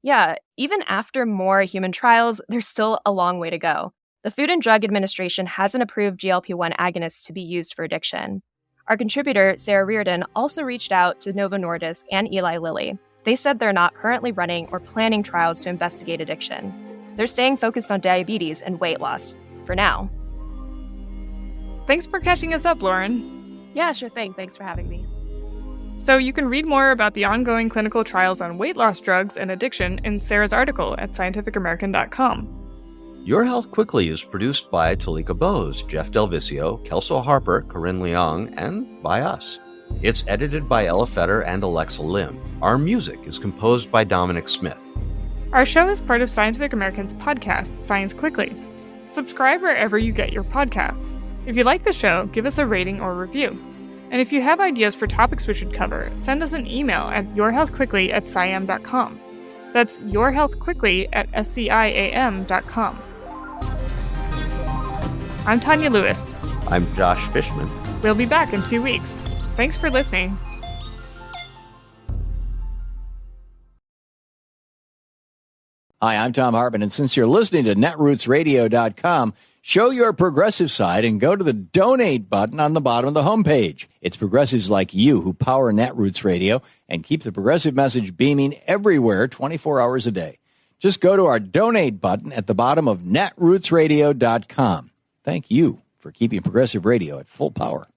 Yeah, even after more human trials, there's still a long way to go. The Food and Drug Administration hasn't approved GLP-1 agonists to be used for addiction. Our contributor, Sarah Reardon, also reached out to Novo Nordisk and Eli Lilly. They said they're not currently running or planning trials to investigate addiction. They're staying focused on diabetes and weight loss, for now. Thanks for catching us up, Lauren. Yeah, sure thing. Thanks for having me. So you can read more about the ongoing clinical trials on weight loss drugs and addiction in Sarah's article at scientificamerican.com. Your Health Quickly is produced by Talika Bose, Jeff Delvicio, Kelso Harper, Corinne Leong, and by us. It's edited by Ella Fetter and Alexa Lim. Our music is composed by Dominic Smith. Our show is part of Scientific American's podcast, Science Quickly. Subscribe wherever you get your podcasts. If you like the show, give us a rating or review. And if you have ideas for topics we should cover, send us an email at yourhealthquickly@sciam.com. That's yourhealthquickly@sciam.com. I'm Tanya Lewis. I'm Josh Fishman. We'll be back in 2 weeks. Thanks for listening. Hi, I'm Tom Hartman, and since you're listening to netrootsradio.com, show your progressive side and go to the donate button on the bottom of the homepage. It's progressives like you who power Netroots Radio and keep the progressive message beaming everywhere 24 hours a day. Just go to our donate button at the bottom of netrootsradio.com. Thank you for keeping progressive radio at full power.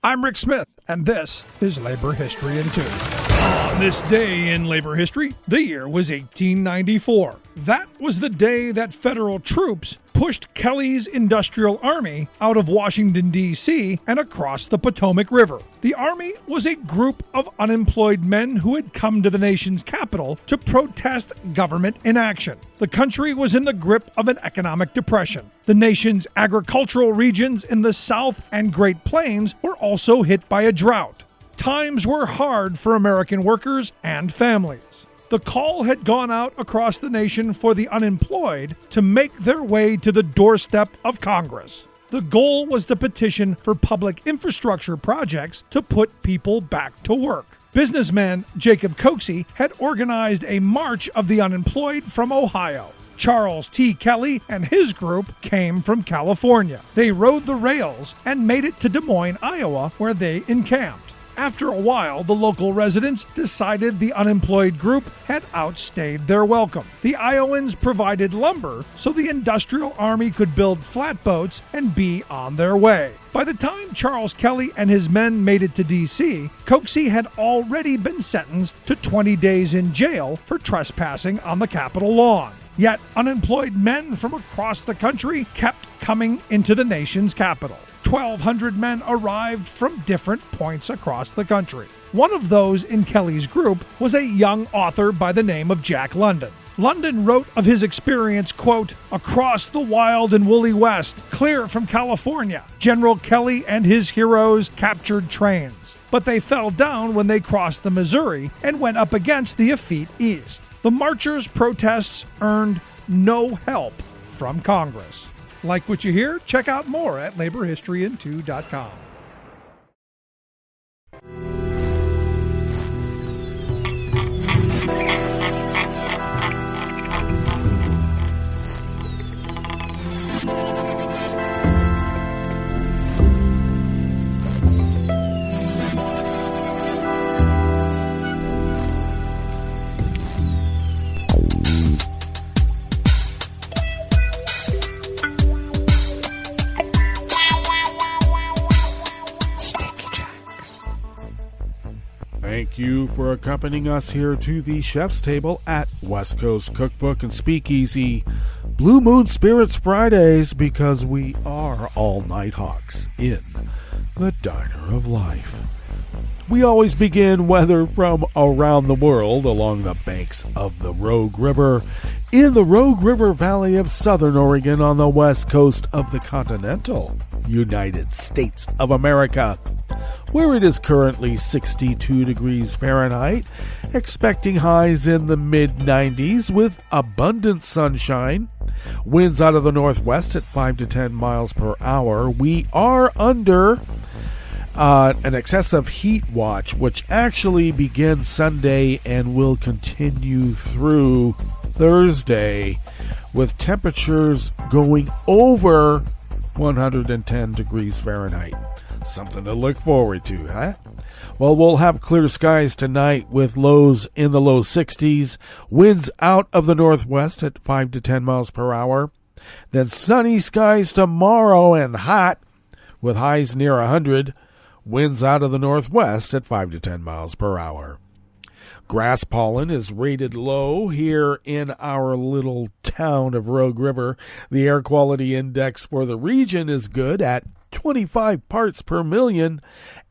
I'm Rick Smith, and this is Labor History in 2. On this day in labor history, the year was 1894. That was the day that federal troops pushed Kelly's Industrial Army out of Washington, D.C. and across the Potomac River. The Army was a group of unemployed men who had come to the nation's capital to protest government inaction. The country was in the grip of an economic depression. The nation's agricultural regions in the South and Great Plains were also hit by a drought. Times were hard for American workers and families. The call had gone out across the nation for the unemployed to make their way to the doorstep of Congress. The goal was to petition for public infrastructure projects to put people back to work. Businessman Jacob Coxey had organized a March of the Unemployed from Ohio. Charles T. Kelly and his group came from California. They rode the rails and made it to Des Moines, Iowa, where they encamped. After a while, the local residents decided the unemployed group had outstayed their welcome. The Iowans provided lumber so the Industrial Army could build flatboats and be on their way. By the time Charles Kelly and his men made it to D.C., Coxey had already been sentenced to 20 days in jail for trespassing on the Capitol lawn. Yet, unemployed men from across the country kept coming into the nation's capital. 1,200 men arrived from different points across the country. One of those in Kelly's group was a young author by the name of Jack London. London wrote of his experience, quote, "Across the wild and woolly West, clear from California, General Kelly and his heroes captured trains. But they fell down when they crossed the Missouri and went up against the effete East. The marchers' protests earned no help from Congress." Like what you hear? Check out more at laborhistoryin2.com. Thank you for accompanying us here to the chef's table at West Coast Cookbook and Speakeasy. Blue Moon Spirits Fridays, because we are all night hawks in the Diner of Life. We always begin weather from around the world along the banks of the Rogue River in the Rogue River Valley of Southern Oregon on the west coast of the continental United States of America, where it is currently 62 degrees Fahrenheit, expecting highs in the mid-90s with abundant sunshine, winds out of the northwest at 5 to 10 miles per hour. We are under an excessive heat watch, which actually begins Sunday and will continue through Thursday, with temperatures going over 110 degrees Fahrenheit. Something to look forward to, huh? Well, we'll have clear skies tonight with lows in the low 60s, winds out of the northwest at 5 to 10 miles per hour. Then sunny skies tomorrow and hot with highs near 100, winds out of the northwest at 5 to 10 miles per hour. Grass pollen is rated low here in our little town of Rogue River. The air quality index for the region is good at 25 parts per million,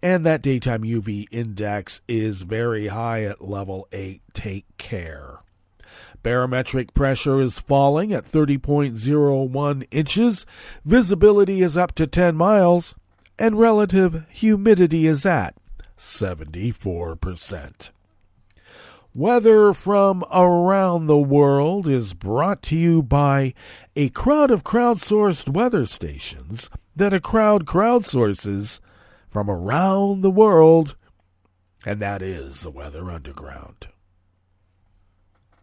and that daytime UV index is very high at level 8. Take care. Barometric pressure is falling at 30.01 inches. Visibility is up to 10 miles, and relative humidity is at 74%. Weather from around the world is brought to you by a crowd of crowdsourced weather stations that a crowd crowdsources from around the world, and that is the Weather Underground.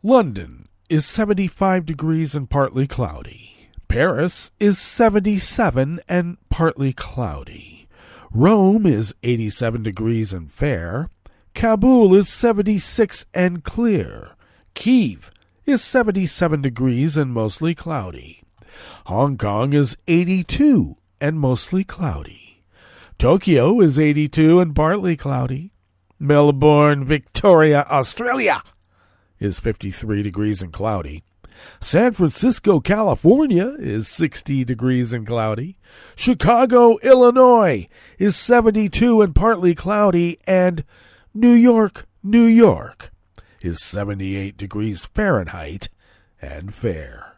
London is 75 degrees and partly cloudy. Paris is 77 and partly cloudy. Rome is 87 degrees and fair. Kabul is 76 and clear. Kyiv is 77 degrees and mostly cloudy. Hong Kong is 82 and mostly cloudy. Tokyo is 82 and partly cloudy. Melbourne, Victoria, Australia is 53 degrees and cloudy. San Francisco, California is 60 degrees and cloudy. Chicago, Illinois is 72 and partly cloudy. And New York, New York is 78 degrees Fahrenheit and fair.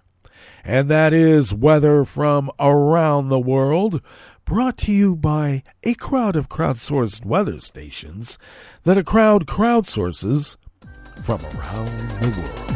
And that is weather from around the world, brought to you by a crowd of crowdsourced weather stations that a crowd crowdsources from around the world.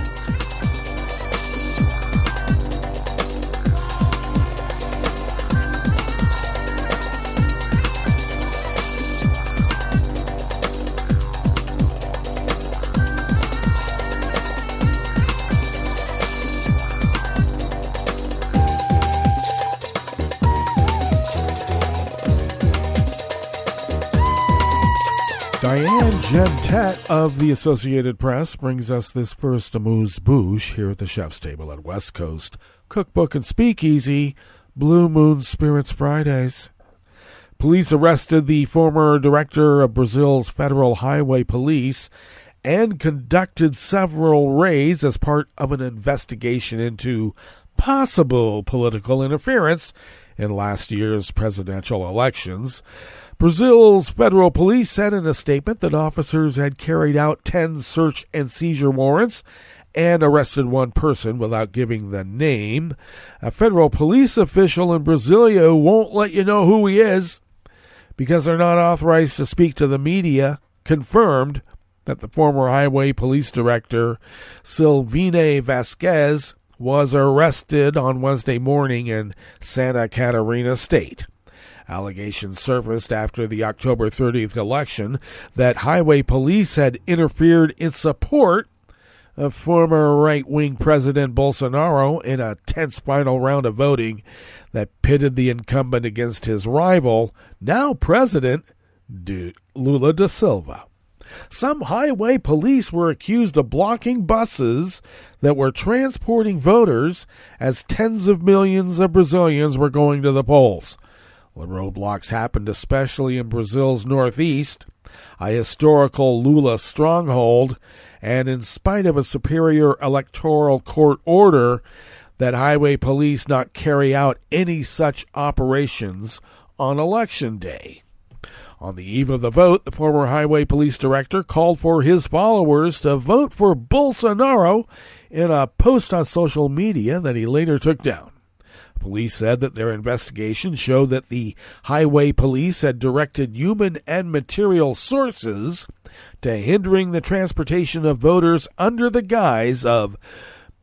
Diane Gentet of the Associated Press brings us this first amuse-bouche here at the Chef's Table at West Coast Cookbook and Speakeasy, Blue Moon Spirits Fridays. Police arrested the former director of Brazil's Federal Highway Police and conducted several raids as part of an investigation into possible political interference in last year's presidential elections. Brazil's federal police said in a statement that officers had carried out 10 search and seizure warrants and arrested one person without giving the name. A federal police official in Brasilia won't let you know who he is because they're not authorized to speak to the media, confirmed that the former highway police director, Silvine Vasquez, was arrested on Wednesday morning in Santa Catarina State. Allegations surfaced after the October 30th election that highway police had interfered in support of former right-wing President Bolsonaro in a tense final round of voting that pitted the incumbent against his rival, now President Lula da Silva. Some highway police were accused of blocking buses that were transporting voters as tens of millions of Brazilians were going to the polls. The roadblocks happened especially in Brazil's northeast, a historical Lula stronghold, and in spite of a superior electoral court order that highway police not carry out any such operations on Election Day. On the eve of the vote, the former highway police director called for his followers to vote for Bolsonaro in a post on social media that he later took down. Police said that their investigation showed that the highway police had directed human and material sources to hindering the transportation of voters under the guise of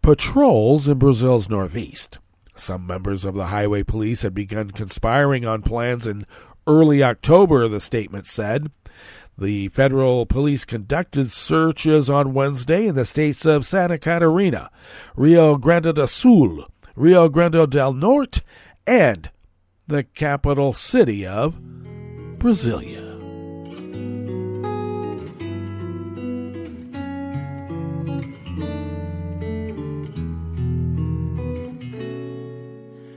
patrols in Brazil's northeast. Some members of the highway police had begun conspiring on plans in early October, the statement said. The federal police conducted searches on Wednesday in the states of Santa Catarina, Rio Grande do Sul, Rio Grande del Norte, and the capital city of Brasilia.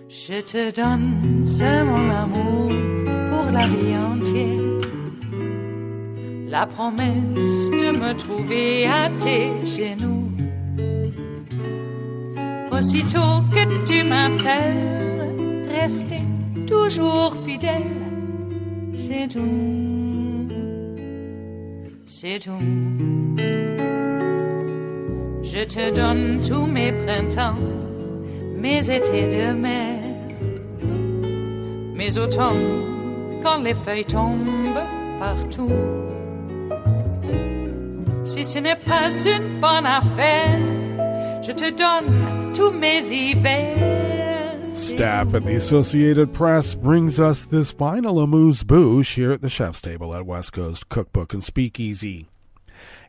Je te donne ce mon amour pour la vie entière, la promesse de me trouver à tes genoux. Aussitôt que tu m'appelles, rester toujours fidèle, c'est tout, c'est tout. Je te donne tous mes printemps, mes étés de mer, mes automnes quand les feuilles tombent partout. Si ce n'est pas une bonne affaire, je te donne tous mes hivers. Staff at the Associated Press brings us this final amuse-bouche here at the Chef's Table at West Coast Cookbook and Speakeasy.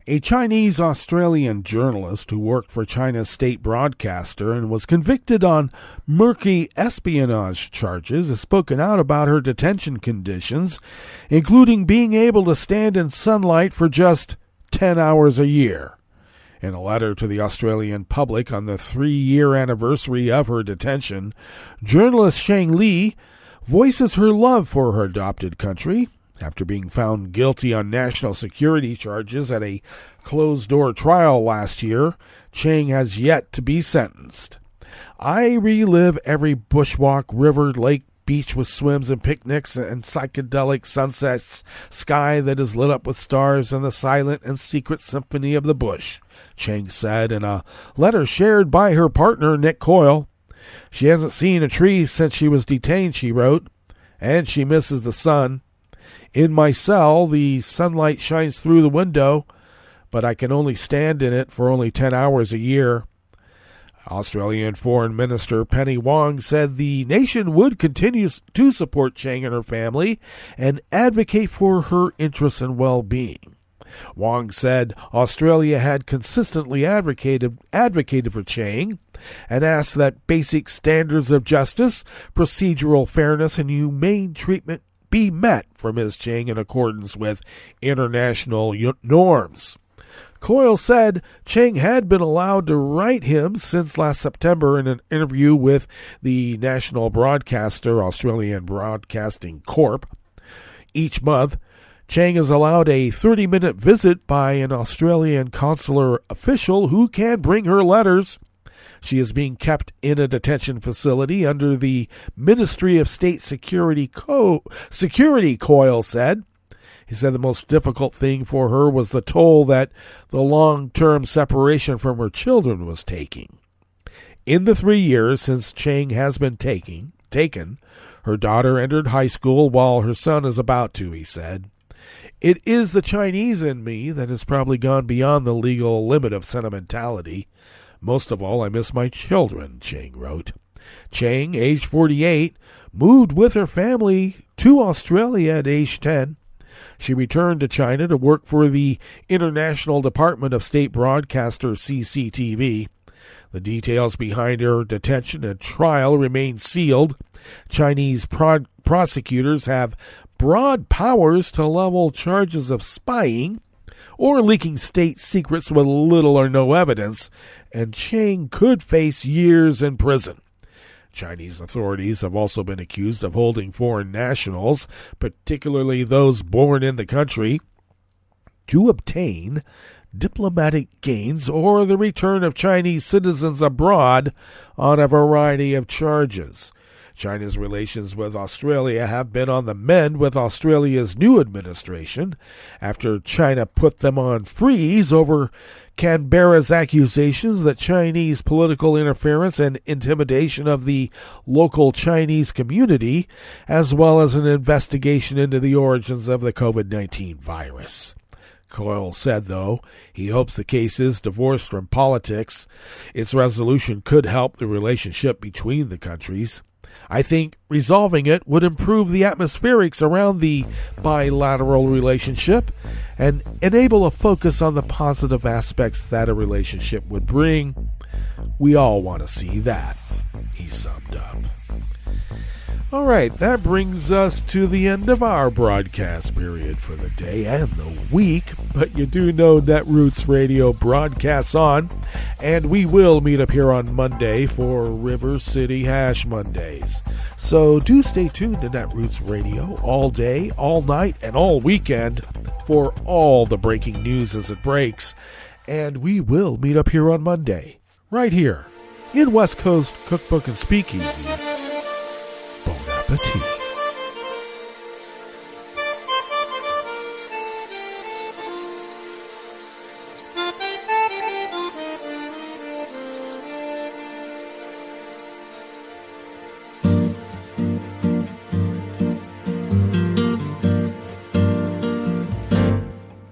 A Chinese-Australian journalist who worked for China's state broadcaster and was convicted on murky espionage charges has spoken out about her detention conditions, including being able to stand in sunlight for just 10 hours a year. In a letter to the Australian public on the 3-year anniversary of her detention, journalist Shang Li voices her love for her adopted country After being found guilty on national security charges at a closed-door trial last year, Chang has yet to be sentenced. I relive every bushwalk, river, lake, beach with swims and picnics and psychedelic sunsets, sky that is lit up with stars and the silent and secret symphony of the bush, Chang said in a letter shared by her partner, Nick Coyle. She hasn't seen a tree since she was detained, she wrote, and she misses the sun. In my cell, the sunlight shines through the window, but I can only stand in it for only 10 hours a year. Australian Foreign Minister Penny Wong said the nation would continue to support Chang and her family and advocate for her interests and well-being. Wong said Australia had consistently advocated for Chang and asked that basic standards of justice, procedural fairness, and humane treatment be met for Ms. Chang in accordance with international norms. Coyle said Chang had been allowed to write him since last September in an interview with the national broadcaster Australian Broadcasting Corp. Each month, Chang is allowed a 30-minute visit by an Australian consular official who can bring her letters. She is being kept in a detention facility under the Ministry of State Security, Coyle said. He said the most difficult thing for her was the toll that the long-term separation from her children was taking. In the 3 years since Chang has been taken, her daughter entered high school while her son is about to, he said. It is the Chinese in me that has probably gone beyond the legal limit of sentimentality. Most of all, I miss my children, Chang wrote. Chang, age 48, moved with her family to Australia at age 10. She returned to China to work for the International Department of State Broadcaster CCTV. The details behind her detention and trial remain sealed. Chinese prosecutors have broad powers to level charges of spying or leaking state secrets with little or no evidence, and Chang could face years in prison. Chinese authorities have also been accused of holding foreign nationals, particularly those born in the country, to obtain diplomatic gains or the return of Chinese citizens abroad on a variety of charges. China's relations with Australia have been on the mend with Australia's new administration after China put them on freeze over Canberra's accusations that Chinese political interference and intimidation of the local Chinese community, as well as an investigation into the origins of the COVID-19 virus. Coyle said, though, he hopes the case is divorced from politics. Its resolution could help the relationship between the countries. I think resolving it would improve the atmospherics around the bilateral relationship and enable a focus on the positive aspects that a relationship would bring. We all want to see that, he summed up. All right, that brings us to the end of our broadcast period for the day and the week. But you do know Netroots Radio broadcasts on, and we will meet up here on Monday for River City Hash Mondays. So do stay tuned to Netroots Radio all day, all night, and all weekend for all the breaking news as it breaks. And we will meet up here on Monday, right here in West Coast Cookbook and Speakeasy. Appétit.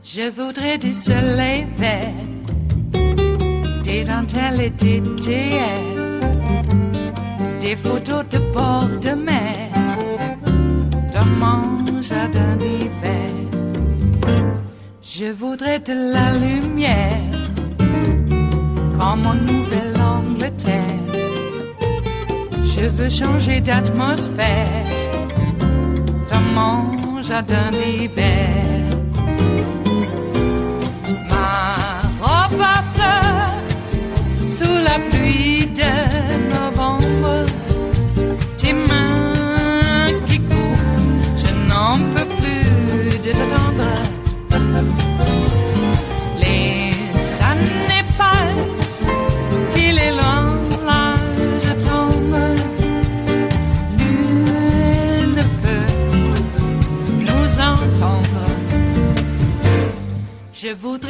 Je voudrais du soleil vert, des dentelles et des théâtres, des photos de bord de mer, dans mon jardin d'hiver. Je voudrais de la lumière, comme en Nouvelle-Angleterre. Je veux changer d'atmosphère, dans mon jardin d'hiver. Ma robe à fleurs, sous la pluie de novembre, tes mains qui courent, je n'en peux plus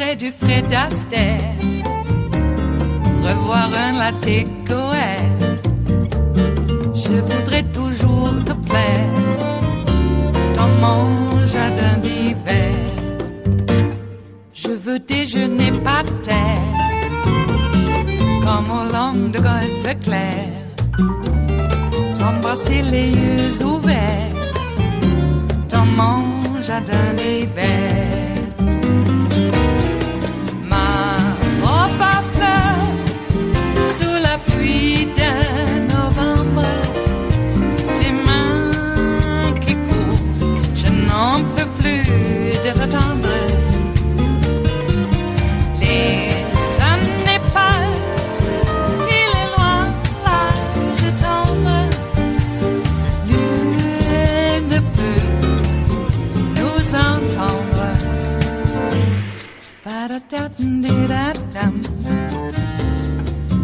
près du Fred Astaire, revoir un latte coeur. Je voudrais toujours te plaire dans mon jardin d'hiver. Je veux déjeuner par terre comme au long de golfe clair, t'embrasser les yeux ouverts dans mon jardin d'hiver. Ma robe à fleurs sous la pluie d'un novembre, tes mains qui courent, je n'en peux plus de t'attendre. Ba-da-da-dum-di-da-dum,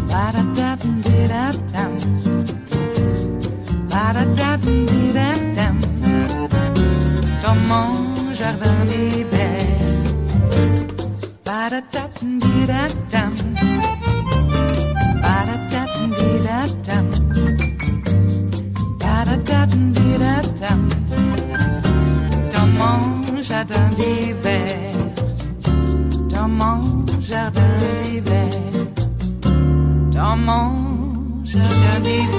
ba-da-da-dum-di-da-dum, ba-da-da-dum-di-da-dum, dans mon jardin d'hiver. Ba-da-da-dum-di-da-dum, ba-da-da-dum-di-da-dum, ba-da-da-dum-di-da-dum, dans mon jardin d'hiver. Dans mon jardin d'hiver, dans mon jardin d'hiver.